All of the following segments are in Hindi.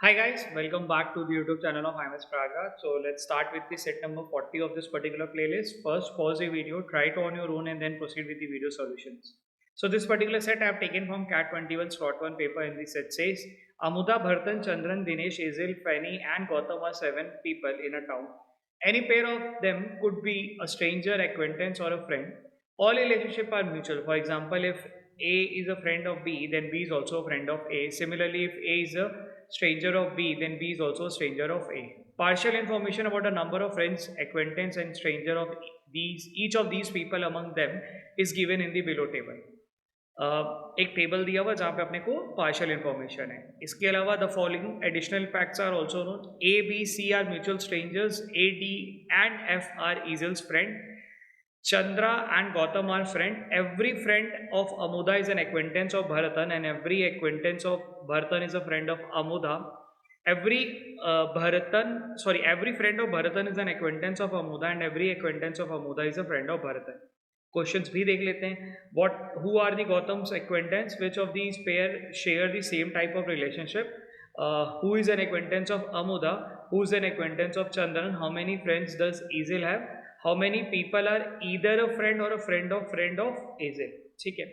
Hi guys, welcome back to the YouTube channel of IMS Praga. So let's start with the set number 40 of this particular playlist. First, pause the video, try it on your own and then proceed with the video solutions. So this particular set I have taken from CAT 21 slot 1 paper, and the set says Amuda, Bhartan, Chandran, Dinesh, Azil, Fanny and Gautam are 7 people in a town. Any pair of them could be a stranger, acquaintance or a friend. All relationships are mutual. For example, if A is a friend of B, then B is also a friend of A. Similarly, if A is a stranger of B, then B is also a stranger of A. Partial information about a number of friends, acquaintance and stranger of these each of these people among them is given in the below table. एक टेबल दिया हुआ जहाँ पे अपने को पार्शियल इन्फॉर्मेशन है. इसके अलावा the following additional facts are also known. A B C are mutual strangers. A D and F are Ezhil's friend. Chandra and Gautam are friend. Every friend of Amuda is an acquaintance of Bharatan, and every acquaintance of Bharatan is a friend of Amuda. Every friend of Bharatan is an acquaintance of Amuda, and every acquaintance of Amuda is a friend of Bharatan. Questions भी देख लेते हैं. Who are the Gautam's acquaintance? Which of these pair share the same type of relationship? Who is an acquaintance of Amuda? Who is an acquaintance of Chandran? How many friends does Ezel have? How many people are either a friend or a friend of Ezel? ठीक है.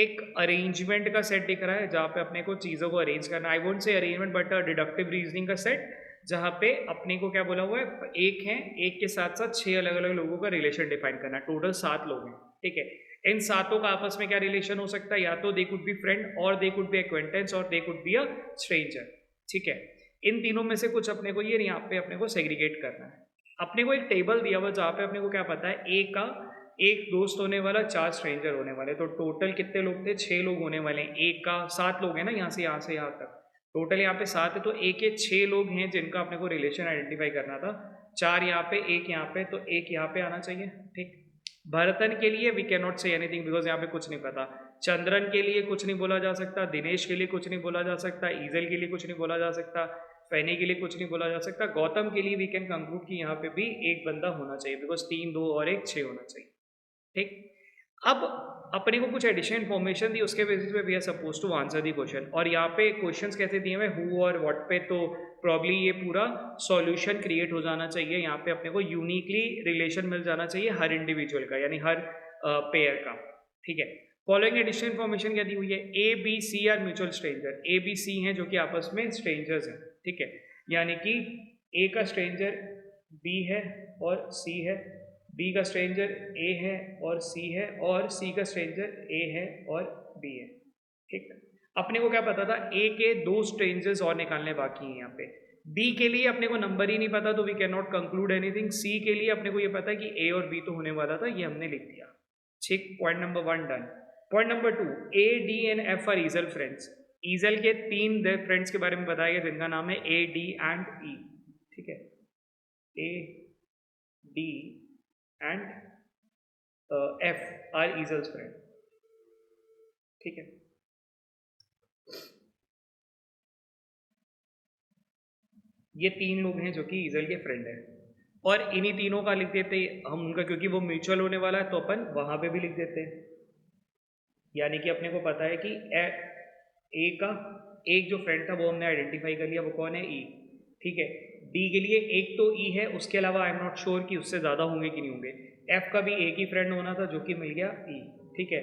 एक अरेंजमेंट का सेट दिख रहा है जहाँ पे अपने को चीज़ों को अरेंज करना. I won't say arrangement but deductive reasoning का सेट, जहाँ पे अपने को क्या बोला हुआ है, एक है, एक के साथ साथ 6 अलग अलग लोगों का रिलेशन डिफाइन करना. टोटल 7 लोग हैं. ठीक है. इन सातों का आपस में क्या रिलेशन हो सकता है? या तो दे कुड बी फ्रेंड, और दे कुड बी एक्वेंटेंस, और they could be a stranger. ठीक है. इन तीनों में से कुछ अपने को ये यहाँ पे अपने को सेग्रीगेट करना है. अपने को एक टेबल दिया हुआ जहाँ पे अपने को क्या पता है, ए का एक दोस्त होने वाला, 4 स्ट्रेंजर होने वाले. तो टोटल कितने लोग थे? 6 लोग होने वाले हैं. एक का 7 लोग हैं ना, यहाँ से यहाँ तक टोटल यहाँ पे 7 है. तो एक के 6 लोग हैं जिनका अपने को रिलेशन आइडेंटिफाई करना था. 4 यहाँ पे, एक यहाँ पे, तो एक यहाँ पे आना चाहिए. ठीक. भरतन के लिए we can not say anything because यहाँ पे कुछ नहीं पता. चंद्रन के लिए कुछ नहीं बोला जा सकता. दिनेश के लिए कुछ नहीं बोला जा सकता. ईजल के लिए कुछ नहीं बोला जा सकता. फैनी के लिए कुछ नहीं बोला जा सकता. गौतम के लिए वी कैन कंक्लूड कि यहाँ पे भी एक बंदा होना चाहिए बिकॉज 3, 2 और 1, 6 होना चाहिए. ठीक. अब अपने को कुछ एडिशनल इन्फॉर्मेशन दी, उसके बेसिस पे we are suppose to answer the question. और यहाँ पे क्वेश्चंस कैसे दिए हुए, हु और व्हाट पे, तो प्रॉब्ली ये पूरा सॉल्यूशन क्रिएट हो जाना चाहिए. यहाँ पे अपने को यूनिकली रिलेशन मिल जाना चाहिए हर इंडिविजुअल का, यानी हर पेयर का. ठीक है. फॉलोइंग एडिशनल इन्फॉर्मेशन क्या दी हुई है? A B C are mutual stranger. A B C हैं जो कि आपस में स्ट्रेंजर्स हैं. ठीक है. यानी कि ए का स्ट्रेंजर बी है और सी है, बी का स्ट्रेंजर ए है और सी है, और सी का स्ट्रेंजर ए है और बी है. ठीक. अपने को क्या पता था? ए के 2 स्ट्रेंजर्स और निकालने बाकी हैं यहाँ पे. बी के लिए अपने को नंबर ही नहीं पता, तो we can not conclude anything. C के लिए अपने को ये पता है कि ए और बी तो होने वाला था, ये हमने लिख दिया. ठीक. Point number 1 done. Point number 2, A D and F are Ezhil friends. Ezhil के 3 फ्रेंड्स के बारे में बताया गया जिनका नाम है ए, डी एंड ई. ठीक है. A, D and F are Ezhil's friend. ठीक है. ये 3 लोग हैं जो कि ईजल के फ्रेंड हैं, और इन्हीं तीनों का लिख देते हम उनका, क्योंकि वो म्यूचुअल होने वाला है तो अपन वहां पे भी लिख देते हैं. यानी कि अपने को पता है कि ए का एक जो फ्रेंड था वो हमने आइडेंटिफाई कर लिया, वो कौन है? ई. ठीक है. डी के लिए एक तो ई है, उसके अलावा आई एम नॉट श्योर कि उससे ज़्यादा होंगे कि नहीं होंगे. एफ का भी एक ही फ्रेंड होना था जो कि मिल गया ई. ठीक है.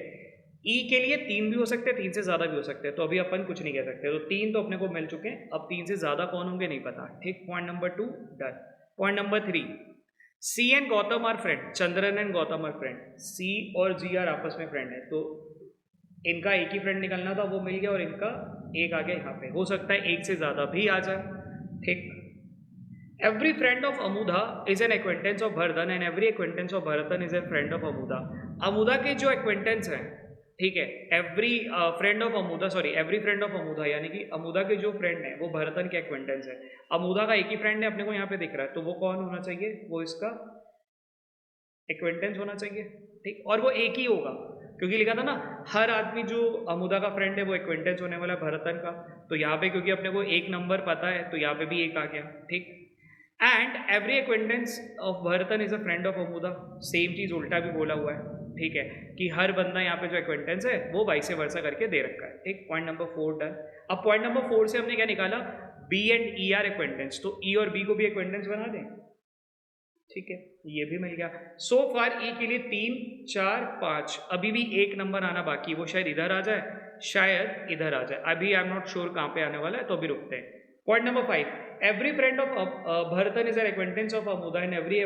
ई के लिए 3 भी हो सकते हैं, 3 से ज़्यादा भी हो सकते हैं, तो अभी अपन कुछ नहीं कह सकते. तो 3 तो अपने को मिल चुके हैं, अब 3 से ज़्यादा कौन होंगे नहीं पता. ठीक. Point number 2 done. Point number 3, C and Gautam are friend. Chandran and Gautam are friend. C और जी आर आपस में फ्रेंड है, तो इनका एक ही फ्रेंड निकलना था, वो मिल गया, और इनका एक आ गया यहाँ पे. हो सकता है एक से ज़्यादा भी आ जाए. ठीक. Every friend of Amudha is an acquaintance of Bharathan, and every acquaintance of Bharathan is an friend of Amudha. Amudha के जो एक्वेंटेंस हैं, ठीक है, every friend of Amudha, every friend of Amudha, यानी कि अमुदा के जो फ्रेंड हैं वो भरतन के एक्वेंटेंस है. अमुदा का एक ही फ्रेंड है, अपने को यहाँ पे दिख रहा है, तो वो कौन होना चाहिए? वो इसका एक्वेंटेंस होना चाहिए. ठीक. और वो एक ही होगा, क्योंकि लिखा था ना, हर आदमी जो अमुदा का फ्रेंड है वो एक्वेंटेंस होने वाला है भरतन का. तो यहाँ पे क्योंकि अपने को एक नंबर पता है, तो यहाँ पे भी एक आ गया. ठीक. And every acquaintance of Bharathan is a friend of Amudha. Same चीज उल्टा भी बोला हुआ है. ठीक है, कि हर बंदा यहाँ पे जो एक्वेंटेंस है वो वाइस वर्सा करके दे रखा है. ठीक. Point number 4 done. अब पॉइंट नंबर 4 से हमने क्या निकाला? B and E are acquaintance, तो ई और बी को भी एक्वेंटेंस बना दें, ठीक है, ये भी मिल गया। सो फार ई के लिए 3 4 5, अभी भी एक नंबर आना बाकी, वो शायद इधर आ जाए, शायद इधर आ जाए, अभी आई एम नॉट श्योर कहाँ पे आने वाला है, तो अभी रुकते हैं। Point number 5, every friend of Bharathan is an acquaintance of Amudha and every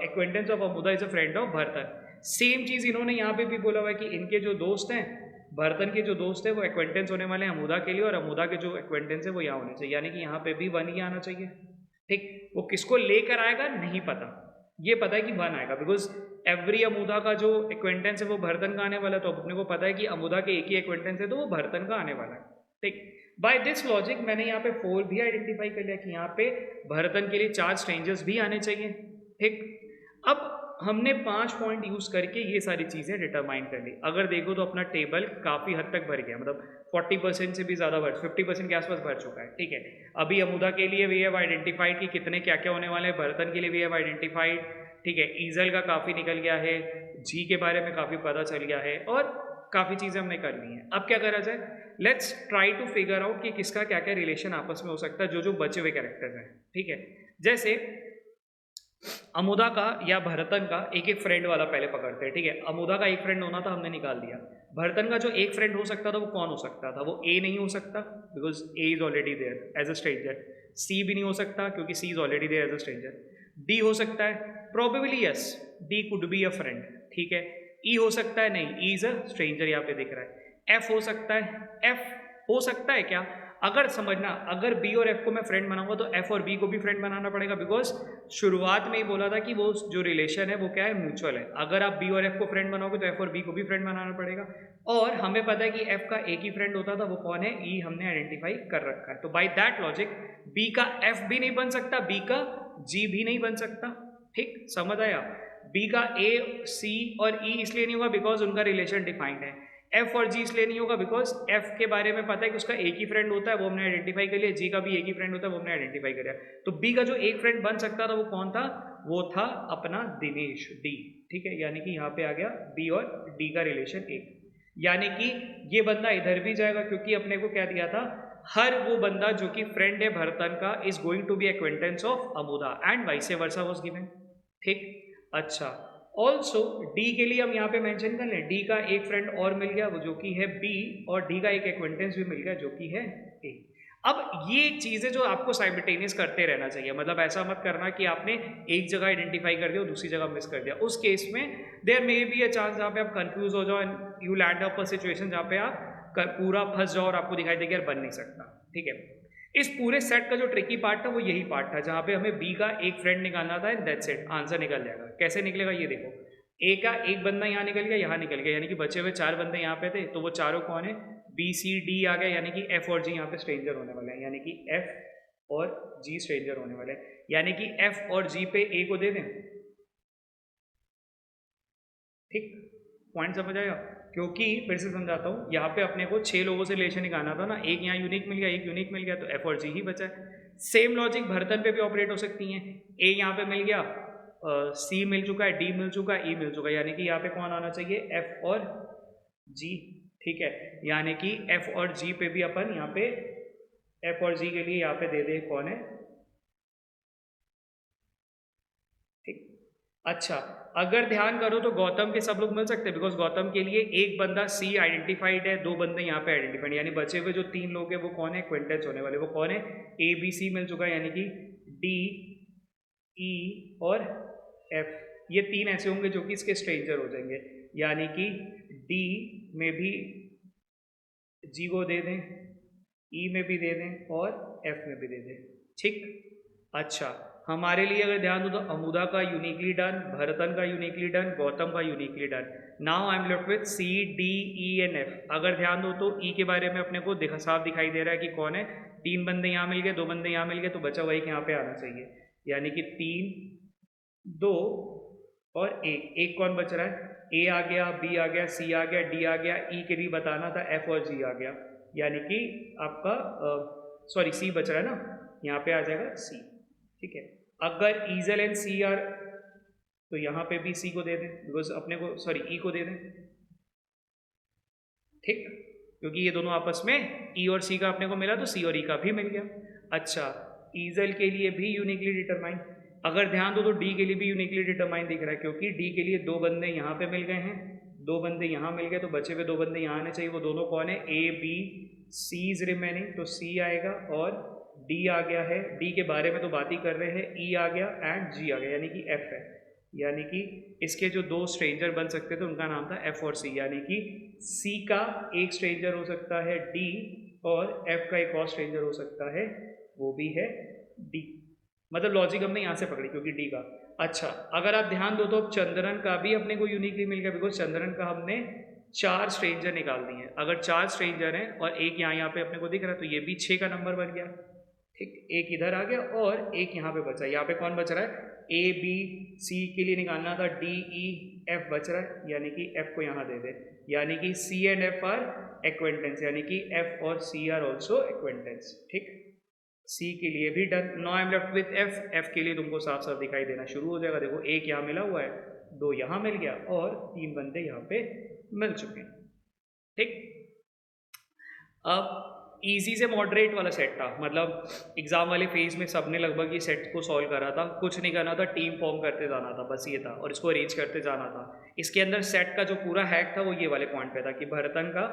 acquaintance of Amudha is a friend of Bharathan. Same चीज इन्होंने यहाँ पे भी बोला हुआ है कि इनके जो दोस्त हैं, भरतन के जो दोस्त है वो एक्वेंटेंस होने वाले हैं अमुदा के लिए, और अमुदा के जो एक्वेंटेंस है वो यहाँ होने चाहिए, यानी कि यहाँ पे भी 1 ही आना चाहिए, ठीक। वो किसको लेकर आएगा नहीं पता, ये पता है कि 1 आएगा, बिकॉज एवरी अमुदा का जो एक्वेंटेंस है वो भरतन का आने वाला है, तो अपने को पता है कि अमुदा के एक ही एक्वेंटेंस है तो वो भरतन का आने वाला है, ठीक। बाय दिस लॉजिक मैंने यहाँ पे 4 भी आइडेंटिफाई कर लिया कि यहाँ पे भरतन के लिए 4 स्ट्रेंजर्स भी आने चाहिए, ठीक। अब हमने 5 पॉइंट यूज करके ये सारी चीजें डिटरमाइन कर ली। अगर देखो तो अपना टेबल काफी हद तक भर गया, मतलब 40% से भी ज्यादा भर, 50% के आसपास भर चुका है, ठीक है। अभी अमुदा के लिए वी हैव आइडेंटिफाइड कि कितने क्या क्या होने वाले हैं, भरतन के लिए वी हैव आइडेंटिफाइड, ठीक है, ईजल का काफी निकल गया है, जी के बारे में काफी पता चल गया है, और काफी चीजें हमने कर ली हैं। अब क्या करा जाए, let's try to figure out कि किसका क्या क्या रिलेशन आपस में हो सकता है, जो जो बचे हुए कैरेक्टर्स हैं, ठीक है। जैसे अमुदा का या भरतन का एक एक फ्रेंड वाला पहले पकड़ते हैं, ठीक है। अमुदा का एक फ्रेंड होना था, हमने निकाल दिया। भरतन का जो एक फ्रेंड हो सकता था वो कौन हो सकता था, वो ए नहीं हो सकता because A is already there as a stranger, C भी नहीं हो सकता क्योंकि C is already there as a stranger, D हो सकता है probably, yes D could be a friend, ठीक है। ई हो सकता है, नहीं, ई इज अ स्ट्रेंजर, यहाँ पे दिख रहा है। एफ हो सकता है, एफ हो सकता है क्या, अगर समझना, अगर बी और एफ को मैं फ्रेंड बनाऊंगा तो एफ और बी को भी फ्रेंड बनाना पड़ेगा, बिकॉज शुरुआत में ही बोला था कि वो जो रिलेशन है वो क्या है, म्यूचुअल है। अगर आप बी और एफ को फ्रेंड बनाओगे तो एफ और बी को भी फ्रेंड बनाना पड़ेगा, और हमें पता है कि एफ का एक ही फ्रेंड होता था, वो कौन है, ई हमने आइडेंटिफाई कर रखा है। तो बाय दैट लॉजिक बी का एफ भी नहीं बन सकता, बी का जी भी नहीं बन सकता, ठीक, समझ आया। बी का ए सी और ई इसलिए नहीं होगा बिकॉज उनका रिलेशन डिफाइंड है। एफ और जी इसलिए नहीं होगा बिकॉज एफ के बारे में पता है कि उसका एक ही फ्रेंड होता है, वो हमने आइडेंटिफाई कर लिया, जी का भी एक ही फ्रेंड होता है, वो हमने आइडेंटिफाई कर लिया। तो बी का जो एक फ्रेंड बन सकता था वो कौन था, वो था अपना दिनेश, डी, ठीक है। यानी कि यहाँ पे आ गया बी और डी का रिलेशन एक, यानी कि ये बंदा इधर भी जाएगा क्योंकि अपने को क्या दिया था, हर वो बंदा जो कि फ्रेंड है भरतन का is going to be acquaintance of Amudha and vice versa was given, ठीक। अच्छा, ऑल्सो डी के लिए हम यहाँ पे मेंशन कर लें, डी का एक फ्रेंड और मिल गया वो जो कि है बी, और डी का एक एक्वेंटेंस भी मिल गया जो कि है ए। अब ये चीजें जो आपको साइमल्टेनियस करते रहना चाहिए, मतलब ऐसा मत करना कि आपने एक जगह आइडेंटिफाई कर दिया और दूसरी जगह मिस कर दिया। उस केस में there may be a chance जहाँ पे आप कंफ्यूज हो जाओ and you land up a situation जहाँ पे आप पूरा फंस जाओ और आपको दिखाई दे कि यार बन नहीं सकता, ठीक है। इस पूरे सेट का जो ट्रिकी पार्ट था वो यही पार्ट था जहाँ पे हमें बी का एक फ्रेंड निकालना था एंड दैट्स इट, आंसर निकल जाएगा। कैसे निकलेगा ये देखो, ए का एक बंदा यहाँ निकल गया, यहाँ निकल गया, यानी कि बचे हुए 4 बंदे यहाँ पे थे, तो वो चारों कौन है, बी सी डी आ गया, यानी कि एफ और जी यहाँ पे स्ट्रेंजर होने वाले हैं, यानी कि एफ और जी स्ट्रेंजर होने वाले हैं, यानी कि एफ और जी पे ए को दे दें, ठीक, पॉइंट समझ आएगा। क्योंकि फिर से समझाता हूँ, यहाँ पे अपने को 6 लोगों से रिलेशन निकालना था ना, एक यहाँ यूनिक मिल गया, एक यूनिक मिल गया, तो एफ और जी ही बचा है। सेम लॉजिक भरतन पे भी ऑपरेट हो सकती हैं, ए यहाँ पे मिल गया, सी मिल चुका है, डी मिल चुका है, ई मिल चुका है, यानी कि यहाँ पे कौन आना चाहिए, एफ और जी, ठीक है। यानी कि एफ और जी पे भी अपन यहाँ पे एफ और जी के लिए यहाँ पे दे दे कौन है, ठीक। अच्छा, अगर ध्यान करो तो गौतम के सब लोग मिल सकते हैं, बिकॉज गौतम के लिए एक बंदा सी आइडेंटिफाइड है, 2 बंदे यहाँ पे आइडेंटिफाइड, यानी बचे हुए जो 3 लोग हैं वो कौन है, एक्वेंटेंस होने वाले, वो कौन है, ए बी सी मिल चुका है, यानी कि डी ई और एफ, ये 3 ऐसे होंगे जो कि इसके स्ट्रेंजर हो जाएंगे, यानी कि डी में भी जी को दे दें, ई में भी दे दें और एफ में भी दे दें, ठीक। अच्छा, हमारे लिए अगर ध्यान दो तो अमुदा का यूनिकली डन, भरतन का यूनिकली डन, गौतम का uniquely done. Now I am left with C D E and F. अगर ध्यान दो तो ई के बारे में अपने को साफ दिखाई दे रहा है कि कौन है, 3 बंदे यहाँ मिल गए, 2 बंदे यहाँ मिल गए, तो बचा वही यहाँ पे आना चाहिए, यानी कि 3 2 और एक कौन बच रहा है, ए आ गया, बी आ गया, सी आ गया, डी आ गया, ई के लिए बताना था, एफ और जी आ गया, यानी कि आपका सॉरी सी बच रहा है ना, यहाँ पे आ जाएगा सी, ठीक है। अगर ईजल एंड सी आर, तो यहाँ पे भी सी को दे दें, बिकॉज अपने को सॉरी ई को दे दें, ठीक, क्योंकि ये दोनों आपस में ई और सी का अपने को मिला तो सी और ई का भी मिल गया। अच्छा, ईजल के लिए भी यूनिकली डिटरमाइन, अगर ध्यान दो तो डी के लिए भी यूनिकली डिटरमाइन दिख रहा है, क्योंकि डी के लिए दो बंदे यहाँ पे मिल गए हैं, दो बंदे यहाँ मिल गए, तो बचे हुए दो बंदे यहाँ आने चाहिए। वो दोनों कौन है? A B C is remaining, तो सी आएगा और डी आ गया है। डी के बारे में तो बात ही कर रहे हैं, ई आ गया एंड जी आ गया, यानी कि एफ है। यानी कि इसके जो दो स्ट्रेंजर बन सकते थे उनका नाम था एफ और सी, यानी कि सी का एक स्ट्रेंजर हो सकता है डी और एफ का एक और स्ट्रेंजर हो सकता है, वो भी है डी। मतलब लॉजिक हमने यहाँ से पकड़ी क्योंकि डी का। अच्छा, अगर आप ध्यान दो तो चंद्रन का भी अपने को यूनिकली मिल गया, बिकॉज चंद्रन का हमने 4 स्ट्रेंजर निकाल दिए हैं। अगर 4 स्ट्रेंजर हैं और एक यहाँ पे अपने को दिख रहा है, तो ये भी 6 का नंबर बन गया। ठीक, एक इधर आ गया और एक यहाँ पे बचा। यहाँ पे कौन बच रहा है? ए बी सी के लिए निकालना था डी ई एफ बच रहा है, यानी कि एफ को यहाँ दे दे, यानी कि सी एंड एफ आर एक्वेंटेंस, यानी कि एफ और सी आर ऑल्सो एक्वेंटेंस। ठीक, सी के लिए भी done. Now I am left with F. F के लिए तुमको साफ साफ दिखाई देना शुरू हो जाएगा। देखो, एक यहाँ मिला हुआ है, दो यहाँ मिल गया और 3 बंदे यहाँ पे मिल चुके हैं। ठीक, अब इजी से मॉडरेट वाला सेट था, मतलब एग्जाम वाले फेज में सबने लगभग ये सेट को सॉल्व करा था, कुछ नहीं करना था, टीम फॉर्म करते जाना था, बस ये था, और इसको अरेंज करते जाना था। इसके अंदर सेट का जो पूरा हैक था वो ये वाले पॉइंट पे था कि भरतन का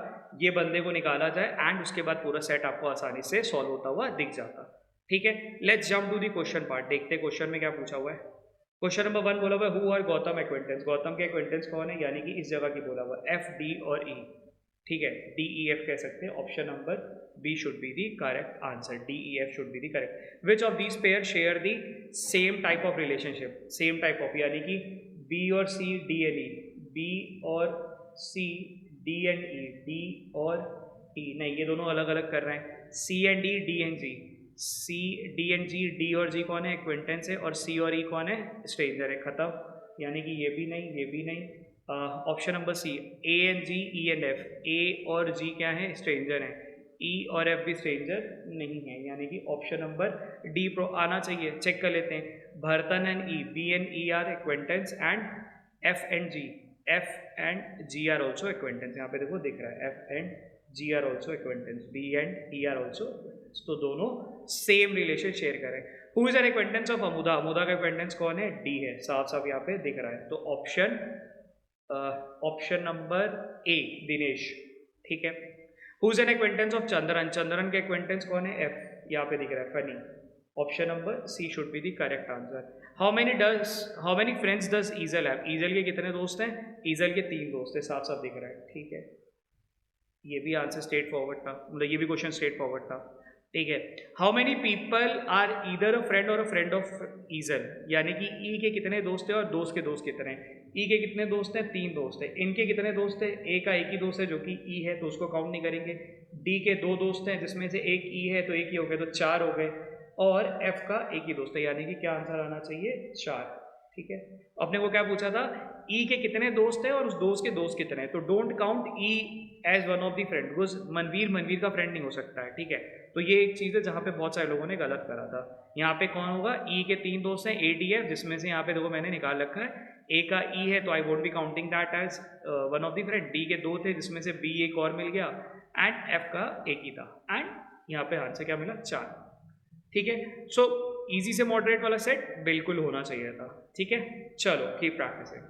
ये बंदे को निकाला जाए एंड उसके बाद पूरा सेट आपको आसानी से सॉल्व होता हुआ दिख जाता। ठीक है, let's jump to the question part. देखते क्वेश्चन में क्या पूछा हुआ है। क्वेश्चन नंबर 1 बोला हुआ है who are Gautam acquaintance. Gautam के एक्वेंटेंस कौन है, यानी कि इस जगह की बोला हुआ एफ डी और ई। ठीक है, डी ई एफ कह सकते हैं। Option number B should be the correct answer, D E F should be the correct. Which of these pair share the same type of relationship, same type of, यानी कि बी और C D and E, B और C D and E, D और ई नहीं, ये दोनों अलग अलग कर रहे हैं। C and D, D and G, C D and G, D और जी कौन है? एक्वेंटेंस है, और सी और ई कौन है? स्ट्रेंजर है। खत्म, यानी कि ये भी नहीं, ये भी नहीं। Option number C, A and G, E and F, A और जी क्या है? स्ट्रेंजर हैं, ई और एफ भी स्ट्रेंजर नहीं है, यानी कि ऑप्शन नंबर डी प्रो आना चाहिए। चेक कर लेते हैं। Bharathan and E, B and E are acquaintance and F and G, F and G are also acquaintance. यहाँ पे देखो दिख रहा है F and G are also acquaintance, B and E are also acquaintance, तो दोनों सेम रिलेशन शेयर करें। Who is an acquaintance of Amudha. Amudha का एक्वेंटेंस कौन है? डी है, साफ साफ यहाँ पे दिख रहा है। तो ऑप्शन नंबर ए दिनेश। ठीक है, who is an acquaintance of Chandran. Chandran के एक्वेंटेंस कौन है? एफ, यहाँ पे दिख रहा है funny. Option number C should be the correct answer. How many friends does Ezhil have. Ezhil के कितने दोस्त हैं? ईजल के 3 दोस्त हैं, साफ साफ दिख रहा है। ठीक है, ये भी आंसर स्ट्रेट फॉरवर्ड था, मतलब ये भी क्वेश्चन स्ट्रेट फॉरवर्ड था। ठीक है, how many people are either a friend or a friend of ईजल, यानी कि ई के कितने दोस्त हैं और दोस्त के दोस्त कितने हैं। ई के कितने दोस्त हैं? 3 दोस्त हैं। इनके कितने दोस्त हैं? ए का एक ही दोस्त है जो कि ई है, तो उसको काउंट नहीं करेंगे। डी के 2 दोस्त हैं जिसमें से एक ई है, तो एक ही हो गए, तो 4 हो गए। और एफ का एक ही दोस्त है, यानी कि क्या आंसर आना चाहिए? 4। ठीक है, अपने को क्या पूछा था? ई के कितने दोस्त हैं और उस दोस्त के दोस्त कितने हैं, तो don't count E as one of the friend, because Manveer का फ्रेंड नहीं हो सकता है। ठीक है, तो ये एक चीज़ है जहाँ पे बहुत सारे लोगों ने गलत करा था। यहाँ पे कौन होगा? ई के 3 दोस्त हैं, ए डी एफ, जिसमें से यहाँ पे देखो मैंने निकाल रखा है ए का ई है, तो I won't be counting that as one of the friend. D के 2 थे जिसमें से बी एक और मिल गया, एंड एफ का एक ही था, एंड यहाँ पे आंसर क्या मिला? 4। ठीक है, सो इजी से मॉडरेट वाला सेट बिल्कुल होना चाहिए था। ठीक है, चलो कीप प्रैक्टिसिंग।